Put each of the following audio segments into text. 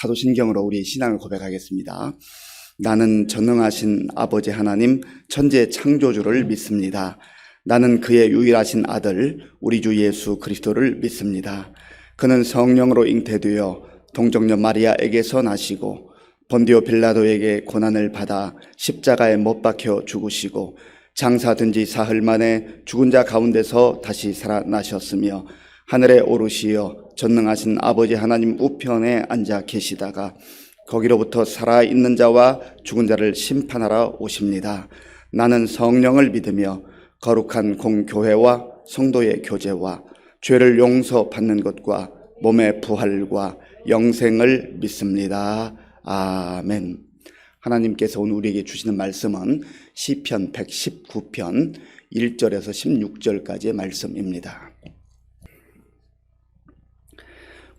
사도신경으로 우리의 신앙을 고백하겠습니다. 나는 전능하신 아버지 하나님 천재 창조주를 믿습니다. 나는 그의 유일하신 아들 우리 주 예수 그리스도를 믿습니다. 그는 성령으로 잉태되어 동정녀 마리아에게서 나시고 본디오 빌라도에게 고난을 받아 십자가에 못 박혀 죽으시고 장사된 지 사흘 만에 죽은 자 가운데서 다시 살아나셨으며 하늘에 오르시어 전능하신 아버지 하나님 우편에 앉아 계시다가 거기로부터 살아있는 자와 죽은 자를 심판하러 오십니다. 나는 성령을 믿으며 거룩한 공교회와 성도의 교제와 죄를 용서받는 것과 몸의 부활과 영생을 믿습니다. 아멘. 하나님께서 오늘 우리에게 주시는 말씀은 시편 119편 1절에서 16절까지의 말씀입니다.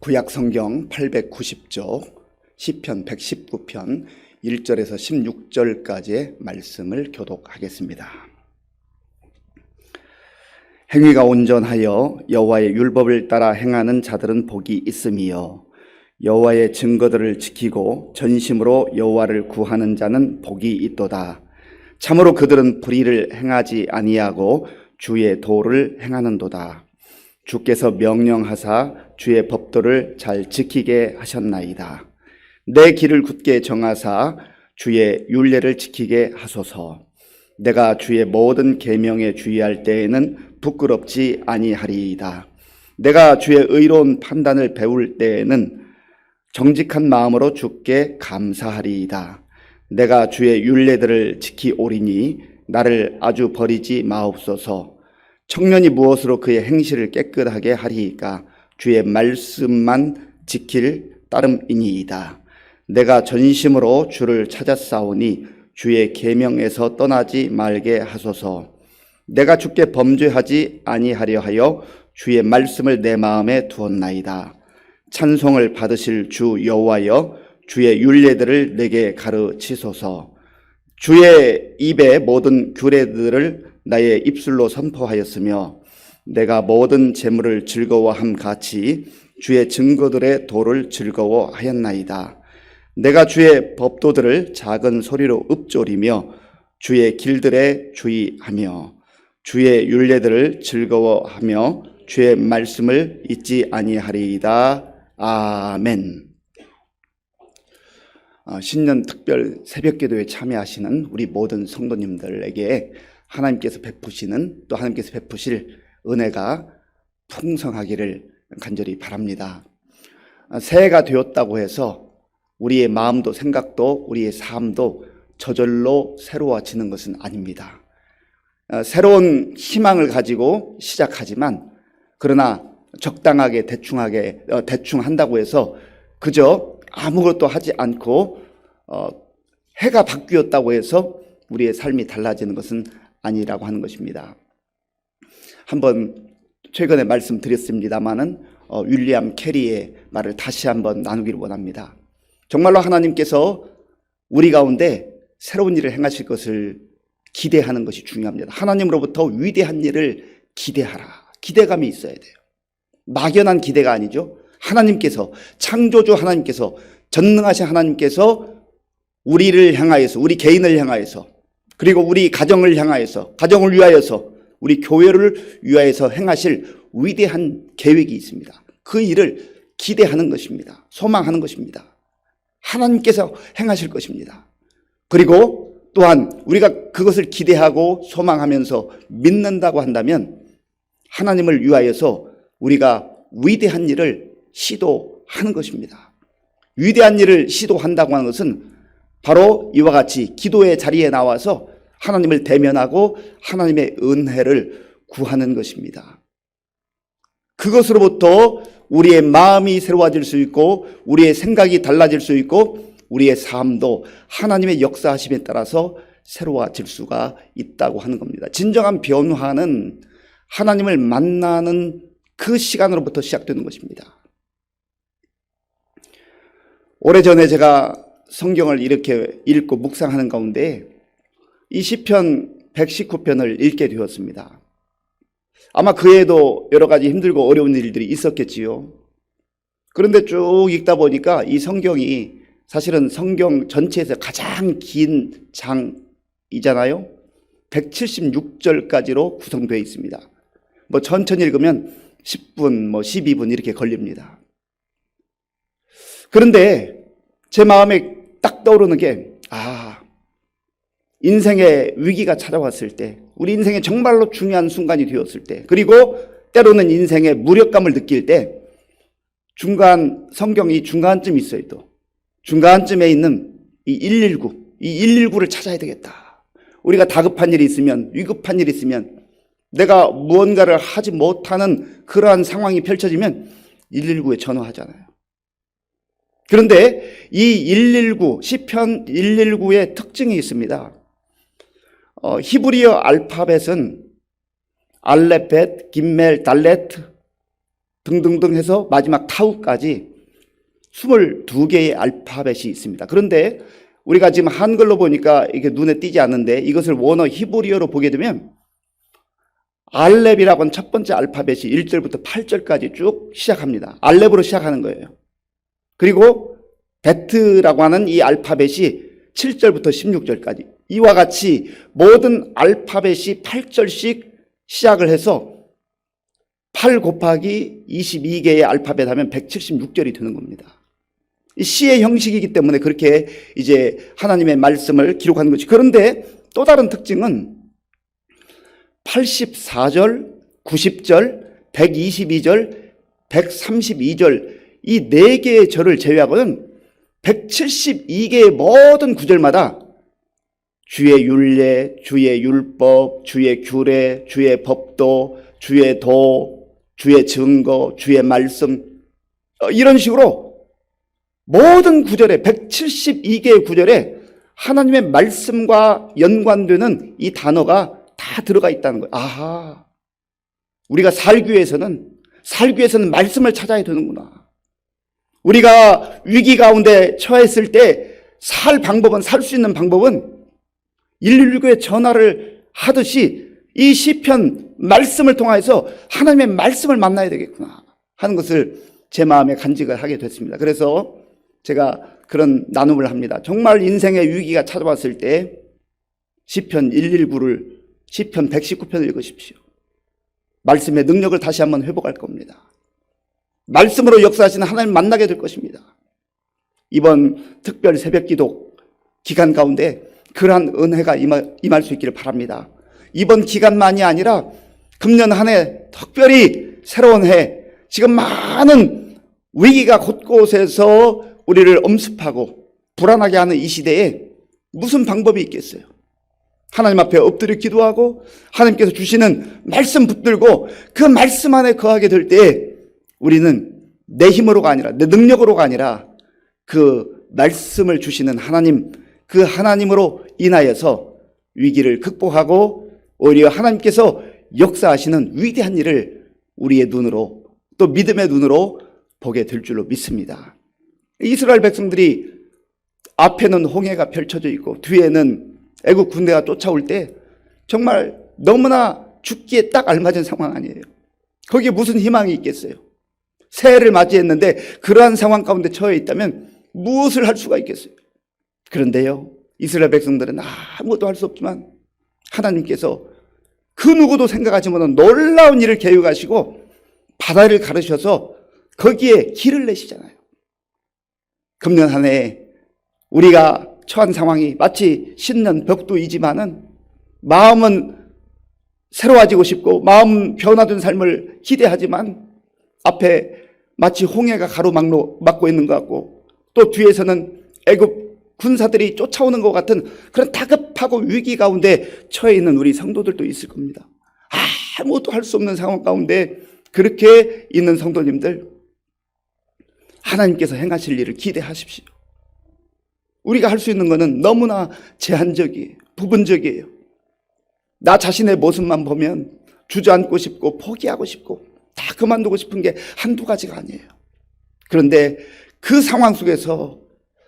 구약 성경 890쪽 시편 119편 1절에서 16절까지의 말씀을 교독하겠습니다. 행위가 온전하여 여호와의 율법을 따라 행하는 자들은 복이 있음이요 여호와의 증거들을 지키고 전심으로 여호와를 구하는 자는 복이 있도다. 참으로 그들은 불의를 행하지 아니하고 주의 도를 행하는도다. 주께서 명령하사 주의 법도를 잘 지키게 하셨나이다. 내 길을 굳게 정하사 주의 율례를 지키게 하소서. 내가 주의 모든 계명에 주의할 때에는 부끄럽지 아니하리이다. 내가 주의 의로운 판단을 배울 때에는 정직한 마음으로 주께 감사하리이다. 내가 주의 율례들을 지키오리니 나를 아주 버리지 마옵소서. 청년이 무엇으로 그의 행실을 깨끗하게 하리이까? 주의 말씀만 지킬 따름이니이다. 내가 전심으로 주를 찾았사오니 주의 계명에서 떠나지 말게 하소서. 내가 주께 범죄하지 아니하려 하여 주의 말씀을 내 마음에 두었나이다. 찬송을 받으실 주 여호와여, 주의 율례들을 내게 가르치소서. 주의 입의 모든 규례들을 나의 입술로 선포하였으며 내가 모든 재물을 즐거워함 같이 주의 증거들의 도를 즐거워하였나이다. 내가 주의 법도들을 작은 소리로 읊조리며 주의 길들에 주의하며 주의 율례들을 즐거워하며 주의 말씀을 잊지 아니하리이다. 아멘. 신년 특별 새벽기도에 참여하시는 우리 모든 성도님들에게 하나님께서 베푸시는 또 하나님께서 베푸실 은혜가 풍성하기를 간절히 바랍니다. 새해가 되었다고 해서 우리의 마음도 생각도 우리의 삶도 저절로 새로워지는 것은 아닙니다. 새로운 희망을 가지고 시작하지만 그러나 적당하게 대충 한다고 해서 그저 아무것도 하지 않고 해가 바뀌었다고 해서 우리의 삶이 달라지는 것은 아니라고 하는 것입니다. 한번 최근에 말씀드렸습니다마는 윌리엄 캐리의 말을 다시 한번 나누기를 원합니다. 정말로 하나님께서 우리 가운데 새로운 일을 행하실 것을 기대하는 것이 중요합니다. 하나님으로부터 위대한 일을 기대하라. 기대감이 있어야 돼요. 막연한 기대가 아니죠. 하나님께서, 창조주 하나님께서, 전능하신 하나님께서 우리를 향하여서, 우리 개인을 향하여서, 그리고 우리 가정을 향하여서, 가정을 위하여서, 우리 교회를 위하여서 행하실 위대한 계획이 있습니다. 그 일을 기대하는 것입니다. 소망하는 것입니다. 하나님께서 행하실 것입니다. 그리고 또한 우리가 그것을 기대하고 소망하면서 믿는다고 한다면 하나님을 위하여서 우리가 위대한 일을 시도하는 것입니다. 위대한 일을 시도한다고 하는 것은 바로 이와 같이 기도의 자리에 나와서 하나님을 대면하고 하나님의 은혜를 구하는 것입니다. 그것으로부터 우리의 마음이 새로워질 수 있고 우리의 생각이 달라질 수 있고 우리의 삶도 하나님의 역사하심에 따라서 새로워질 수가 있다고 하는 겁니다. 진정한 변화는 하나님을 만나는 그 시간으로부터 시작되는 것입니다. 오래전에 제가 성경을 이렇게 읽고 묵상하는 가운데 이 시편 119편을 읽게 되었습니다. 아마 그에도 여러 가지 힘들고 어려운 일들이 있었겠지요. 그런데 쭉 읽다 보니까 이 성경이 사실은 성경 전체에서 가장 긴 장이잖아요. 176절까지로 구성되어 있습니다. 뭐 천천히 읽으면 10분, 12분 이렇게 걸립니다. 그런데 제 마음에 딱 떠오르는 게, 인생의 위기가 찾아왔을 때, 우리 인생에 정말로 중요한 순간이 되었을 때, 그리고 때로는 인생의 무력감을 느낄 때, 성경이 중간쯤 있어요. 또 중간쯤에 있는 이 119를 찾아야 되겠다. 우리가 다급한 일이 있으면, 위급한 일이 있으면, 내가 무언가를 하지 못하는 그러한 상황이 펼쳐지면 119에 전화하잖아요. 그런데 이 119, 시편 119의 특징이 있습니다. 히브리어 알파벳은 알레벳, 김멜, 달레트 등등등 해서 마지막 타우까지 22개의 알파벳이 있습니다. 그런데 우리가 지금 한글로 보니까 이게 눈에 띄지 않는데, 이것을 원어 히브리어로 보게 되면 알렙이라고 하는 첫 번째 알파벳이 1절부터 8절까지 쭉 시작합니다. 알렙으로 시작하는 거예요. 그리고 베트라고 하는 이 알파벳이 7절부터 16절까지, 이와 같이 모든 알파벳이 8절씩 시작을 해서 8 곱하기 22개의 알파벳 하면 176절이 되는 겁니다. 이 시의 형식이기 때문에 그렇게 이제 하나님의 말씀을 기록하는 것이. 그런데 또 다른 특징은 84절, 90절, 122절, 132절 이 4개의 절을 제외하고는 172개의 모든 구절마다 주의 율례, 주의 율법, 주의 규례, 주의 법도, 주의 도, 주의 증거, 주의 말씀, 이런 식으로 모든 구절에, 172개의 구절에 하나님의 말씀과 연관되는 이 단어가 다 들어가 있다는 거예요. 우리가 살기 위해서는 말씀을 찾아야 되는구나. 우리가 위기 가운데 처했을 때 살 수 있는 방법은 119에 전화를 하듯이 이 시편 말씀을 통해서 하나님의 말씀을 만나야 되겠구나 하는 것을 제 마음에 간직을 하게 됐습니다. 그래서 제가 그런 나눔을 합니다. 정말 인생의 위기가 찾아왔을 때 시편 119를, 시편 119편을 읽으십시오. 말씀의 능력을 다시 한번 회복할 겁니다. 말씀으로 역사하시는 하나님 만나게 될 것입니다. 이번 특별 새벽기도 기간 가운데 그러한 은혜가 임할 수 있기를 바랍니다. 이번 기간만이 아니라 금년 한 해 특별히 새로운 해, 지금 많은 위기가 곳곳에서 우리를 엄습하고 불안하게 하는 이 시대에 무슨 방법이 있겠어요? 하나님 앞에 엎드려 기도하고 하나님께서 주시는 말씀 붙들고 그 말씀 안에 거하게 될 때 우리는 내 힘으로가 아니라, 내 능력으로가 아니라 그 말씀을 주시는 하나님, 그 하나님으로 인하여서 위기를 극복하고 오히려 하나님께서 역사하시는 위대한 일을 우리의 눈으로, 또 믿음의 눈으로 보게 될 줄로 믿습니다. 이스라엘 백성들이 앞에는 홍해가 펼쳐져 있고 뒤에는 애국 군대가 쫓아올 때 정말 너무나 죽기에 딱 알맞은 상황 아니에요. 거기에 무슨 희망이 있겠어요? 새해를 맞이했는데 그러한 상황 가운데 처해 있다면 무엇을 할 수가 있겠어요? 그런데요, 이스라엘 백성들은 아무것도 할 수 없지만 하나님께서 그 누구도 생각하지 못한 놀라운 일을 계획하시고 바다를 가르셔서 거기에 길을 내시잖아요. 금년 한 해 우리가 처한 상황이 마치 신년 벽두이지만은 마음은 새로워지고 싶고 마음 변화된 삶을 기대하지만 앞에 마치 홍해가 가로막고 있는 것 같고 또 뒤에서는 애굽 군사들이 쫓아오는 것 같은 그런 다급하고 위기 가운데 처해 있는 우리 성도들도 있을 겁니다. 아무것도 할 수 없는 상황 가운데 그렇게 있는 성도님들, 하나님께서 행하실 일을 기대하십시오. 우리가 할 수 있는 것은 너무나 제한적이에요. 부분적이에요. 나 자신의 모습만 보면 주저앉고 싶고 포기하고 싶고 다 그만두고 싶은 게 한두 가지가 아니에요. 그런데 그 상황 속에서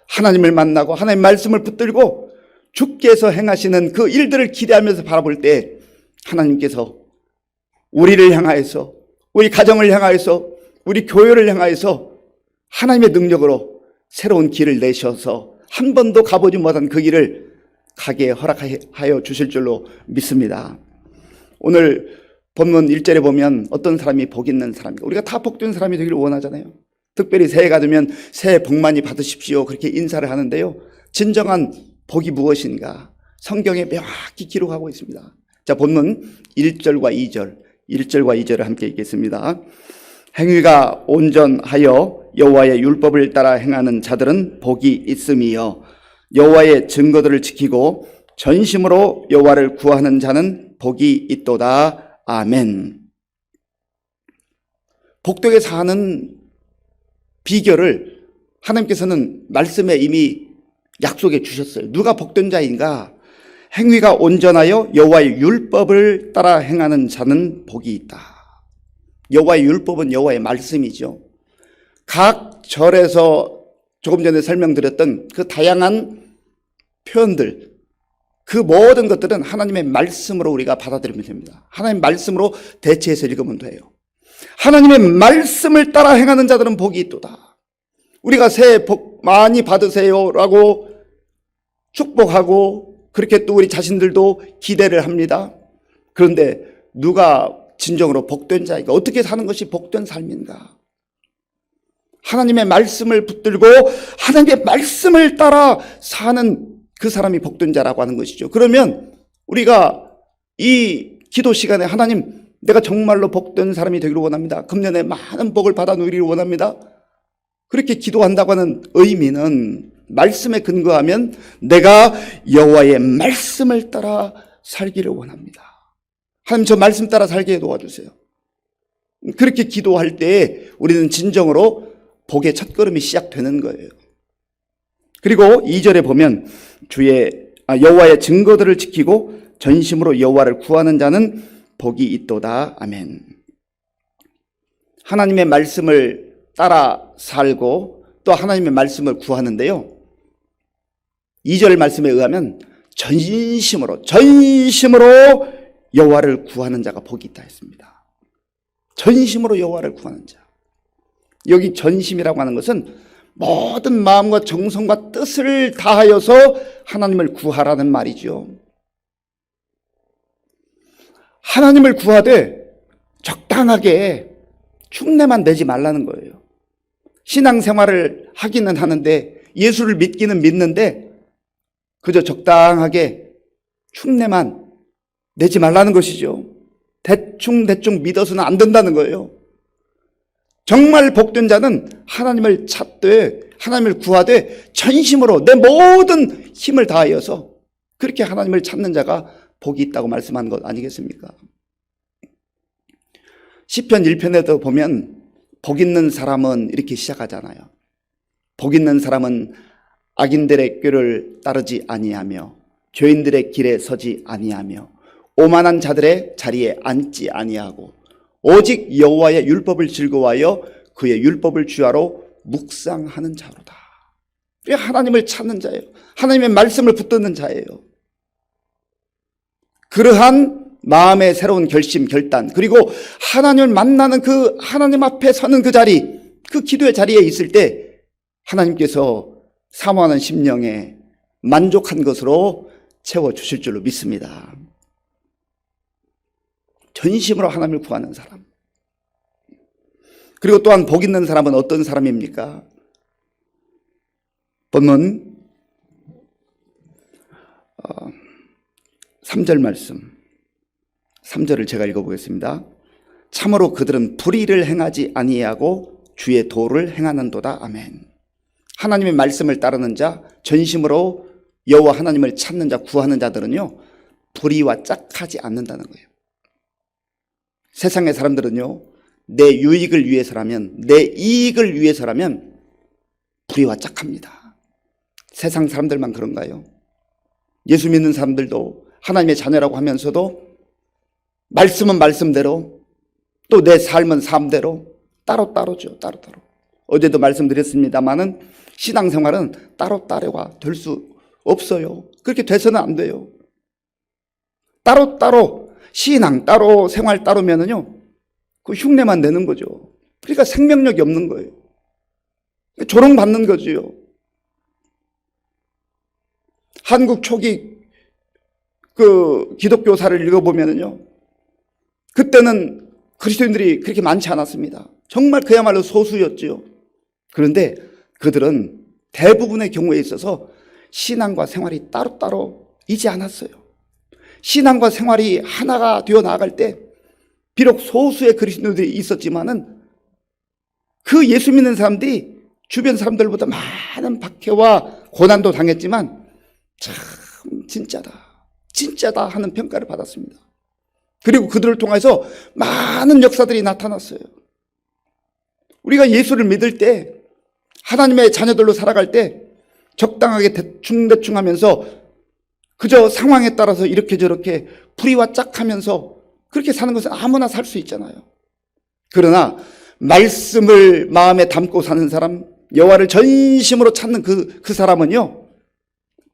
하나님을 만나고 하나님의 말씀을 붙들고 주께서 행하시는 그 일들을 기대하면서 바라볼 때 하나님께서 우리를 향하여서, 우리 가정을 향하여서, 우리 교회를 향하여서 하나님의 능력으로 새로운 길을 내셔서 한 번도 가보지 못한 그 길을 가게 허락하여 주실 줄로 믿습니다. 오늘 본문 1절에 보면 어떤 사람이 복 있는 사람인가? 우리가 다 복된 사람이 되기를 원하잖아요. 특별히 새해가 되면 새해 복 많이 받으십시오 그렇게 인사를 하는데요, 진정한 복이 무엇인가 성경에 명확히 기록하고 있습니다. 자, 본문 1절과 2절을 함께 읽겠습니다. 행위가 온전하여 여호와의 율법을 따라 행하는 자들은 복이 있음이요, 여호와의 증거들을 지키고 전심으로 여호와를 구하는 자는 복이 있도다. 아멘. 복되게 사는 비결을 하나님께서는 말씀에 이미 약속해 주셨어요. 누가 복된 자인가? 행위가 온전하여 여호와의 율법을 따라 행하는 자는 복이 있다. 여호와의 율법은 여호와의 말씀이죠. 각 절에서 조금 전에 설명드렸던 그 다양한 표현들, 그 모든 것들은 하나님의 말씀으로 우리가 받아들이면 됩니다. 하나님의 말씀으로 대체해서 읽으면 돼요. 하나님의 말씀을 따라 행하는 자들은 복이 있도다. 우리가 새해 복 많이 받으세요라고 축복하고 그렇게 또 우리 자신들도 기대를 합니다. 그런데 누가 진정으로 복된 자인가? 어떻게 사는 것이 복된 삶인가? 하나님의 말씀을 붙들고 하나님의 말씀을 따라 사는 그 사람이 복된 자라고 하는 것이죠. 그러면 우리가 이 기도 시간에 하나님, 내가 정말로 복된 사람이 되기를 원합니다. 금년에 많은 복을 받아 누리기를 원합니다. 그렇게 기도한다고 하는 의미는 말씀에 근거하면 내가 여호와의 말씀을 따라 살기를 원합니다. 하나님, 저 말씀 따라 살게 도와주세요. 그렇게 기도할 때 우리는 진정으로 복의 첫걸음이 시작되는 거예요. 그리고 2절에 보면 여호와의 증거들을 지키고 전심으로 여호와를 구하는 자는 복이 있도다. 아멘. 하나님의 말씀을 따라 살고 또 하나님의 말씀을 구하는데요, 2절 말씀에 의하면 전심으로 여호와를 구하는 자가 복이 있다 했습니다. 전심으로 여호와를 구하는 자. 여기 전심이라고 하는 것은 모든 마음과 정성과 뜻을 다하여서 하나님을 구하라는 말이죠. 하나님을 구하되 적당하게 흉내만 내지 말라는 거예요. 신앙생활을 하기는 하는데, 예수를 믿기는 믿는데 그저 적당하게 흉내만 내지 말라는 것이죠. 대충 믿어서는 안 된다는 거예요. 정말 복된 자는 하나님을 찾되 하나님을 구하되 전심으로 내 모든 힘을 다하여서 그렇게 하나님을 찾는 자가 복이 있다고 말씀하는 것 아니겠습니까? 시편 1편에도 보면 복 있는 사람은 이렇게 시작하잖아요. 복 있는 사람은 악인들의 꾀를 따르지 아니하며 죄인들의 길에 서지 아니하며 오만한 자들의 자리에 앉지 아니하고 오직 여호와의 율법을 즐거워하여 그의 율법을 주야로 묵상하는 자로다. 하나님을 찾는 자예요. 하나님의 말씀을 붙드는 자예요. 그러한 마음의 새로운 결심, 결단, 그리고 하나님을 만나는 그 하나님 앞에 서는 그 자리, 그 기도의 자리에 있을 때 하나님께서 사모하는 심령에 만족한 것으로 채워주실 줄로 믿습니다. 전심으로 하나님을 구하는 사람. 그리고 또한 복 있는 사람은 어떤 사람입니까? 본문 3절 말씀, 3절을 제가 읽어보겠습니다. 참으로 그들은 불의를 행하지 아니하고 주의 도를 행하는도다. 아멘. 하나님의 말씀을 따르는 자, 전심으로 여호와 하나님을 찾는 자, 구하는 자들은요, 불의와 짝하지 않는다는 거예요. 세상의 사람들은요, 내 유익을 위해서라면, 내 이익을 위해서라면 불의와 짝합니다. 세상 사람들만 그런가요? 예수 믿는 사람들도 하나님의 자녀라고 하면서도 말씀은 말씀대로, 또 내 삶은 삶대로 따로따로죠. 따로따로. 어제도 말씀드렸습니다마는 신앙생활은 따로따로가 될 수 없어요. 그렇게 돼서는 안 돼요. 따로따로, 신앙 따로, 생활 따로면은요, 그 흉내만 내는 거죠. 그러니까 생명력이 없는 거예요. 조롱받는 거지요. 한국 초기 그 기독교사를 읽어보면요, 그때는 그리스도인들이 그렇게 많지 않았습니다. 정말 그야말로 소수였지요. 그런데 그들은 대부분의 경우에 있어서 신앙과 생활이 따로따로이지 않았어요. 신앙과 생활이 하나가 되어 나아갈 때 비록 소수의 그리스도인들이 있었지만은 그 예수 믿는 사람들이 주변 사람들보다 많은 박해와 고난도 당했지만 참 진짜다 하는 평가를 받았습니다. 그리고 그들을 통해서 많은 역사들이 나타났어요. 우리가 예수를 믿을 때, 하나님의 자녀들로 살아갈 때 적당하게 대충 하면서 그저 상황에 따라서 이렇게 저렇게 풀이와 짝하면서 그렇게 사는 것은 아무나 살 수 있잖아요. 그러나 말씀을 마음에 담고 사는 사람, 여호와를 전심으로 찾는 그 사람은요,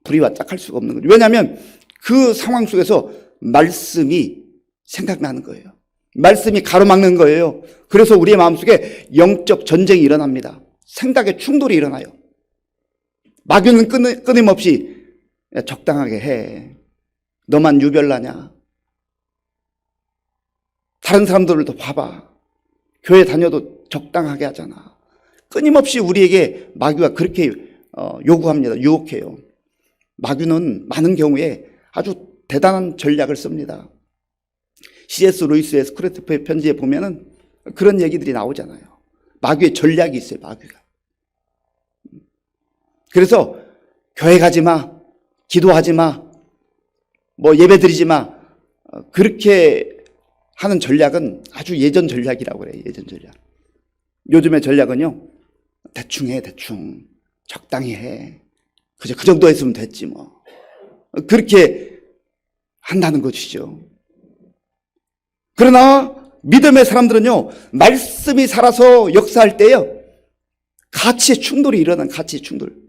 불의와 짝할 수가 없는 거죠. 왜냐하면 그 상황 속에서 말씀이 생각나는 거예요. 말씀이 가로막는 거예요. 그래서 우리의 마음속에 영적 전쟁이 일어납니다. 생각의 충돌이 일어나요. 마귀는 끊임없이 적당하게 해. 너만 유별나냐? 다른 사람들도 봐봐. 교회 다녀도 적당하게 하잖아. 끊임없이 우리에게 마귀가 그렇게 요구합니다. 유혹해요. 마귀는 많은 경우에 아주 대단한 전략을 씁니다. C.S. 루이스의 스크래프의 편지에 보면은 그런 얘기들이 나오잖아요. 마귀의 전략이 있어요. 마귀가. 그래서 교회 가지 마, 기도하지 마, 뭐 예배 드리지 마, 그렇게 하는 전략은 아주 예전 전략이라고 그래요. 예전 전략. 요즘의 전략은요, 대충 해, 대충 적당히 해. 그저 그 정도 했으면 됐지 뭐. 그렇게 한다는 것이죠. 그러나 믿음의 사람들은요, 말씀이 살아서 역사할 때요, 가치의 충돌이 일어난 가치의 충돌.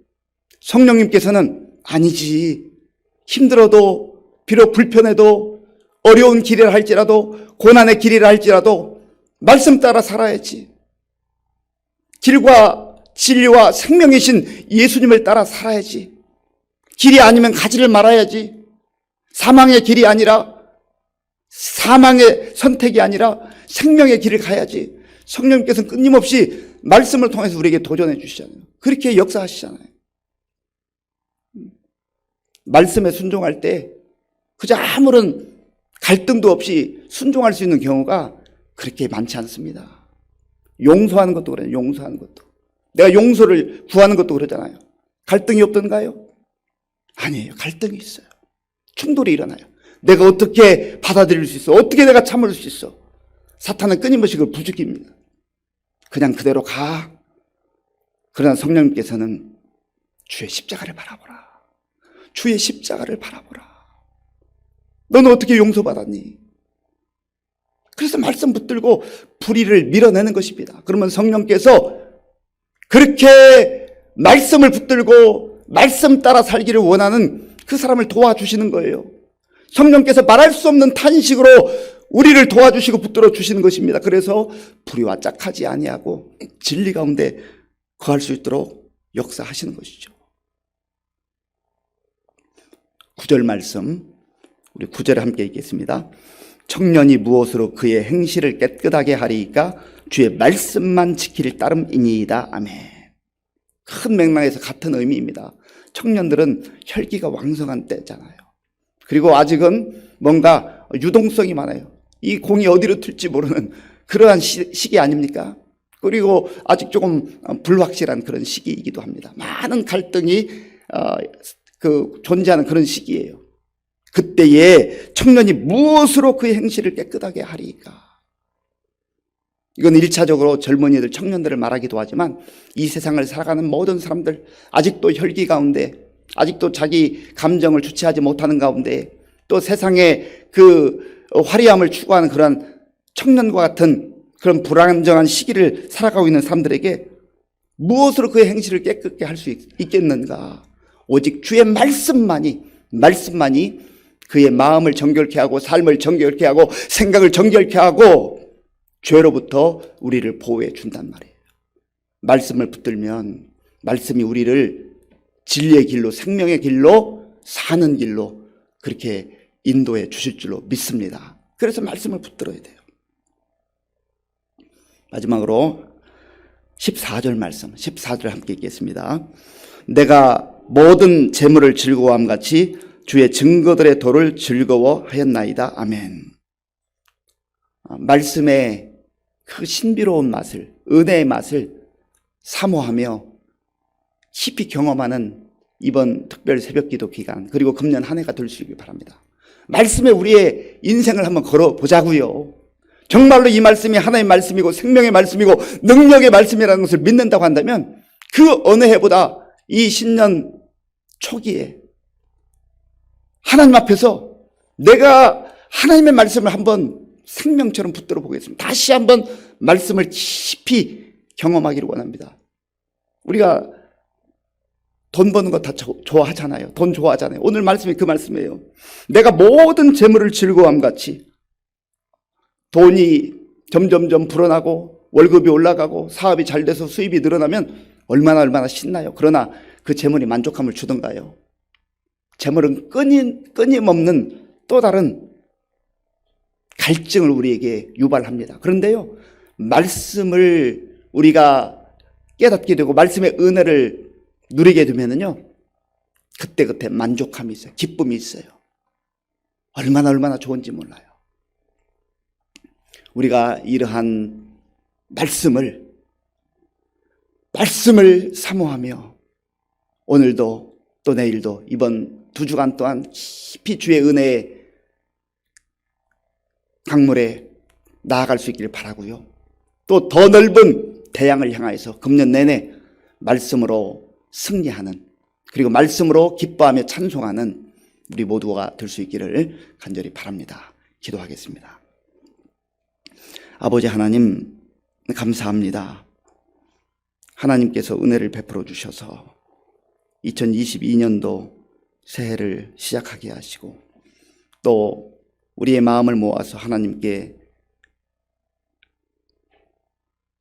성령님께서는 아니지, 힘들어도, 비록 불편해도, 어려운 길이라 할지라도, 고난의 길이라 할지라도 말씀 따라 살아야지. 길과 진리와 생명이신 예수님을 따라 살아야지. 길이 아니면 가지를 말아야지. 사망의 길이 아니라, 사망의 선택이 아니라 생명의 길을 가야지. 성령님께서는 끊임없이 말씀을 통해서 우리에게 도전해 주시잖아요. 그렇게 역사하시잖아요. 말씀에 순종할 때 그저 아무런 갈등도 없이 순종할 수 있는 경우가 그렇게 많지 않습니다. 용서하는 것도 그래요. 용서하는 것도. 내가 용서를 구하는 것도 그러잖아요. 갈등이 없던가요? 아니에요. 갈등이 있어요. 충돌이 일어나요. 내가 어떻게 받아들일 수 있어? 어떻게 내가 참을 수 있어? 사탄은 끊임없이 그걸 부추깁니다. 그냥 그대로 가. 그러나 성령님께서는 주의 십자가를 바라보라. 주의 십자가를 바라보라. 너는 어떻게 용서받았니? 그래서 말씀 붙들고 불의를 밀어내는 것입니다. 그러면 성령께서 그렇게 말씀을 붙들고 말씀 따라 살기를 원하는 그 사람을 도와주시는 거예요. 성령께서 말할 수 없는 탄식으로 우리를 도와주시고 붙들어 주시는 것입니다. 그래서 불의와 짝하지 아니하고 진리 가운데 거할 수 있도록 역사하시는 것이죠. 9절 말씀, 우리 9절에 함께 읽겠습니다. 청년이 무엇으로 그의 행실을 깨끗하게 하리이까 주의 말씀만 지킬 따름이니이다. 아멘. 큰 맥락에서 같은 의미입니다. 청년들은 혈기가 왕성한 때잖아요. 그리고 아직은 뭔가 유동성이 많아요. 이 공이 어디로 튈지 모르는 그러한 시기 아닙니까? 그리고 아직 조금 불확실한 그런 시기이기도 합니다. 많은 갈등이 존재하는 그런 시기예요. 그때에 청년이 무엇으로 그의 행실을 깨끗하게 하리까? 이건 1차적으로 젊은이들, 청년들을 말하기도 하지만 이 세상을 살아가는 모든 사람들, 아직도 혈기 가운데, 아직도 자기 감정을 주체하지 못하는 가운데, 또 세상의 그 화려함을 추구하는 그런 청년과 같은 그런 불안정한 시기를 살아가고 있는 사람들에게 무엇으로 그의 행실을 깨끗게 할 수 있겠는가? 오직 주의 말씀만이 그의 마음을 정결케 하고 삶을 정결케 하고 생각을 정결케 하고 죄로부터 우리를 보호해 준단 말이에요. 말씀을 붙들면 말씀이 우리를 진리의 길로, 생명의 길로, 사는 길로 그렇게 인도해 주실 줄로 믿습니다. 그래서 말씀을 붙들어야 돼요. 마지막으로 14절 말씀, 14절 함께 읽겠습니다. 내가 모든 재물을 즐거워함 같이 주의 증거들의 도를 즐거워하였나이다. 아멘. 말씀의 그 신비로운 맛을, 은혜의 맛을 사모하며 깊이 경험하는 이번 특별 새벽기도 기간, 그리고 금년 한 해가 될 수 있길 바랍니다. 말씀에 우리의 인생을 한번 걸어보자고요. 정말로 이 말씀이 하나님의 말씀이고 생명의 말씀이고 능력의 말씀이라는 것을 믿는다고 한다면 그 어느 해보다 이 신년 초기에 하나님 앞에서 내가 하나님의 말씀을 한번 생명처럼 붙들어 보겠습니다. 다시 한번 말씀을 깊이 경험하기를 원합니다. 우리가 돈 버는 거 다 좋아하잖아요. 돈 좋아하잖아요. 오늘 말씀이 그 말씀이에요. 내가 모든 재물을 즐거워함 같이 돈이 점점점 불어나고 월급이 올라가고 사업이 잘 돼서 수입이 늘어나면 얼마나 신나요. 그러나 그 재물이 만족감을 주던가요. 재물은 끊임없는 또 다른 갈증을 우리에게 유발합니다. 그런데요, 말씀을 우리가 깨닫게 되고 말씀의 은혜를 누리게 되면은요, 그때 만족함이 있어요. 기쁨이 있어요. 얼마나 좋은지 몰라요. 우리가 이러한 말씀을 사모하며 오늘도 또 내일도 이번 2주간 동안 깊이 주의 은혜의 강물에 나아갈 수 있기를 바라고요. 또 더 넓은 대양을 향하여서 금년 내내 말씀으로 승리하는, 그리고 말씀으로 기뻐하며 찬송하는 우리 모두가 될 수 있기를 간절히 바랍니다. 기도하겠습니다. 아버지 하나님, 감사합니다. 하나님께서 은혜를 베풀어 주셔서 2022년도 새해를 시작하게 하시고 또 우리의 마음을 모아서 하나님께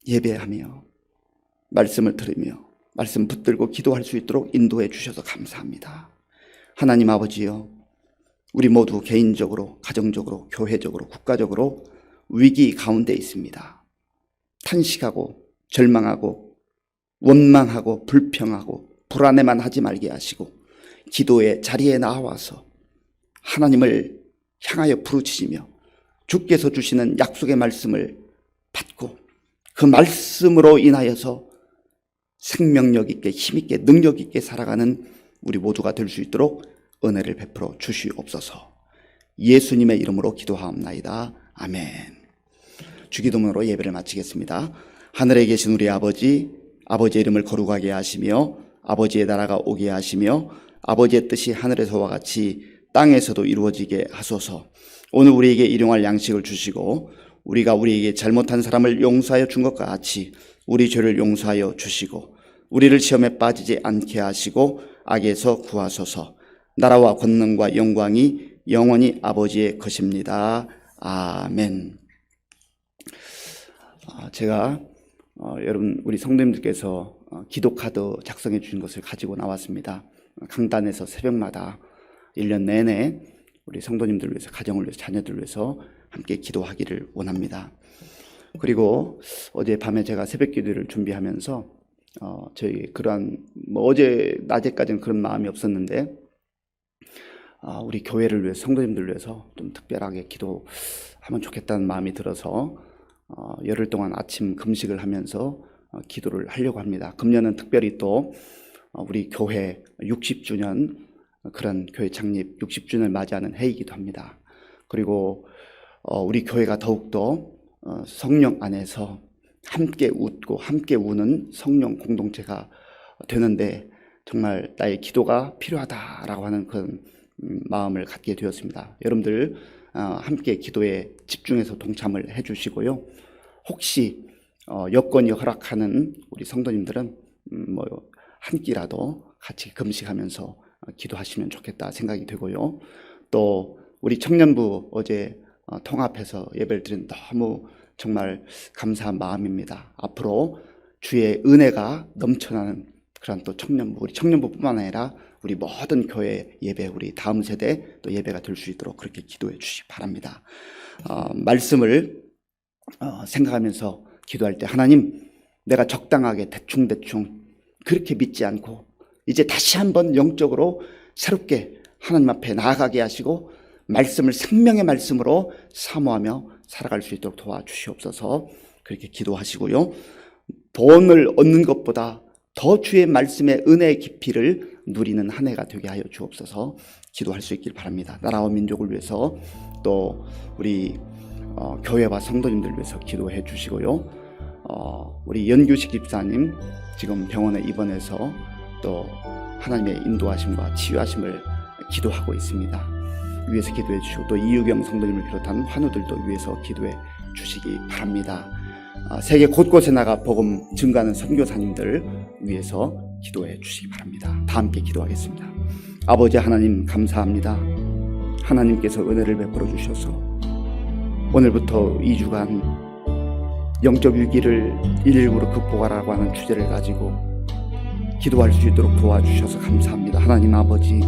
예배하며 말씀을 들으며 말씀 붙들고 기도할 수 있도록 인도해 주셔서 감사합니다. 하나님 아버지요, 우리 모두 개인적으로, 가정적으로, 교회적으로, 국가적으로 위기 가운데 있습니다. 탄식하고 절망하고 원망하고 불평하고 불안해만 하지 말게 하시고 기도의 자리에 나와서 하나님을 향하여 부르짖으며 주께서 주시는 약속의 말씀을 받고 그 말씀으로 인하여서 생명력 있게 힘있게 능력 있게 살아가는 우리 모두가 될 수 있도록 은혜를 베풀어 주시옵소서. 예수님의 이름으로 기도하옵나이다. 아멘. 주기도문으로 예배를 마치겠습니다. 하늘에 계신 우리 아버지, 아버지의 이름을 거룩하게 하시며 아버지의 나라가 오게 하시며 아버지의 뜻이 하늘에서와 같이 땅에서도 이루어지게 하소서. 오늘 우리에게 일용할 양식을 주시고 우리가 우리에게 잘못한 사람을 용서하여 준 것과 같이 우리 죄를 용서하여 주시고 우리를 시험에 빠지지 않게 하시고 악에서 구하소서. 나라와 권능과 영광이 영원히 아버지의 것입니다. 아멘. 제가 여러분 우리 성도님들께서 기도 카드 작성해 주신 것을 가지고 나왔습니다. 강단에서 새벽마다 1년 내내 우리 성도님들을 위해서, 가정을 위해서, 자녀들을 위해서 함께 기도하기를 원합니다. 그리고 어젯밤에 제가 새벽 기도를 준비하면서 저희 그러한 어제 낮에까지는 그런 마음이 없었는데 우리 교회를 위해서, 성도님들을 위해서 좀 특별하게 기도하면 좋겠다는 마음이 들어서 열흘 동안 아침 금식을 하면서 기도를 하려고 합니다. 금년은 특별히 또 우리 교회 60주년, 그런 교회 창립 60주년을 맞이하는 해이기도 합니다. 그리고 우리 교회가 더욱더 성령 안에서 함께 웃고 함께 우는 성령 공동체가 되는데 정말 나의 기도가 필요하다라고 하는 그런 마음을 갖게 되었습니다. 여러분들 함께 기도에 집중해서 동참을 해주시고요. 혹시 여건이 허락하는 우리 성도님들은 한 끼라도 같이 금식하면서 기도하시면 좋겠다 생각이 되고요. 또 우리 청년부 어제 통합해서 예배를 드린 너무 정말 감사한 마음입니다. 앞으로 주의 은혜가 넘쳐나는 그런 또 청년부, 우리 청년부뿐만 아니라 우리 모든 교회 예배, 우리 다음 세대 또 예배가 될 수 있도록 그렇게 기도해 주시기 바랍니다. 말씀을 생각하면서 기도할 때 하나님, 내가 적당하게 대충 그렇게 믿지 않고 이제 다시 한번 영적으로 새롭게 하나님 앞에 나아가게 하시고 말씀을 생명의 말씀으로 사모하며 살아갈 수 있도록 도와주시옵소서. 그렇게 기도하시고요. 돈을 얻는 것보다 더 주의 말씀의 은혜의 깊이를 누리는 한 해가 되게 하여 주옵소서. 기도할 수 있길 바랍니다. 나라와 민족을 위해서 또 우리 교회와 성도님들 위해서 기도해 주시고요. 우리 연규식 집사님 지금 병원에 입원해서 또 하나님의 인도하심과 치유하심을 기도하고 있습니다. 위에서 기도해 주시고 또 이유경 성도님을 비롯한 환우들도 위에서 기도해 주시기 바랍니다. 세계 곳곳에 나가 복음 증가하는 선교사님들 위해서 기도해 주시기 바랍니다. 다 함께 기도하겠습니다. 아버지 하나님, 감사합니다. 하나님께서 은혜를 베풀어 주셔서 오늘부터 2주간 영적 위기를 119로 극복하라고 하는 주제를 가지고 기도할 수 있도록 도와주셔서 감사합니다. 하나님 아버지,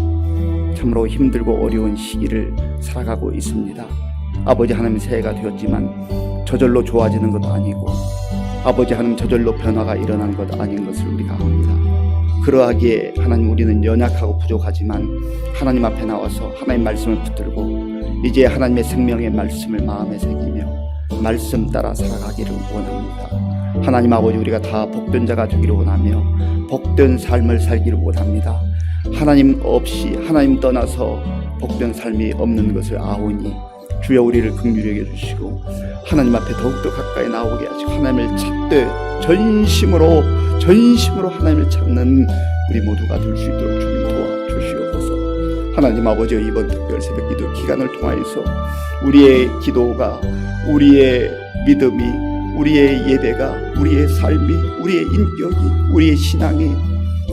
참으로 힘들고 어려운 시기를 살아가고 있습니다. 아버지 하나님, 새해가 되었지만 저절로 좋아지는 것도 아니고 아버지 하나님, 저절로 변화가 일어나는 것 아닌 것을 우리가 압니다. 그러하기에 하나님, 우리는 연약하고 부족하지만 하나님 앞에 나와서 하나님 말씀을 붙들고 이제 하나님의 생명의 말씀을 마음에 새기며 말씀 따라 살아가기를 원합니다. 하나님 아버지, 우리가 다 복된 자가 되기를 원하며 복된 삶을 살기를 원합니다. 하나님 없이, 하나님 떠나서 복된 삶이 없는 것을 아오니 주여 우리를 긍휼히 여겨주시고 하나님 앞에 더욱더 가까이 나오게 하시고 하나님을 찾되 전심으로 하나님을 찾는 우리 모두가 될 수 있도록 주님 도와주시옵소서. 하나님 아버지, 이번 특별 새벽 기도 기간을 통하여서 우리의 기도가, 우리의 믿음이, 우리의 예배가, 우리의 삶이, 우리의 인격이, 우리의 신앙이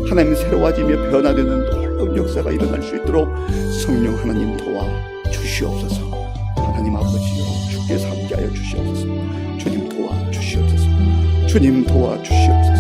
하나님 새로워지며 변화되는 놀라운 역사가 일어날 수 있도록 성령 하나님 도와주시옵소서. 하나님 아버지여, 주께서 함께하여 주시옵소서. 주님 도와주시옵소서. 주님 도와주시옵소서.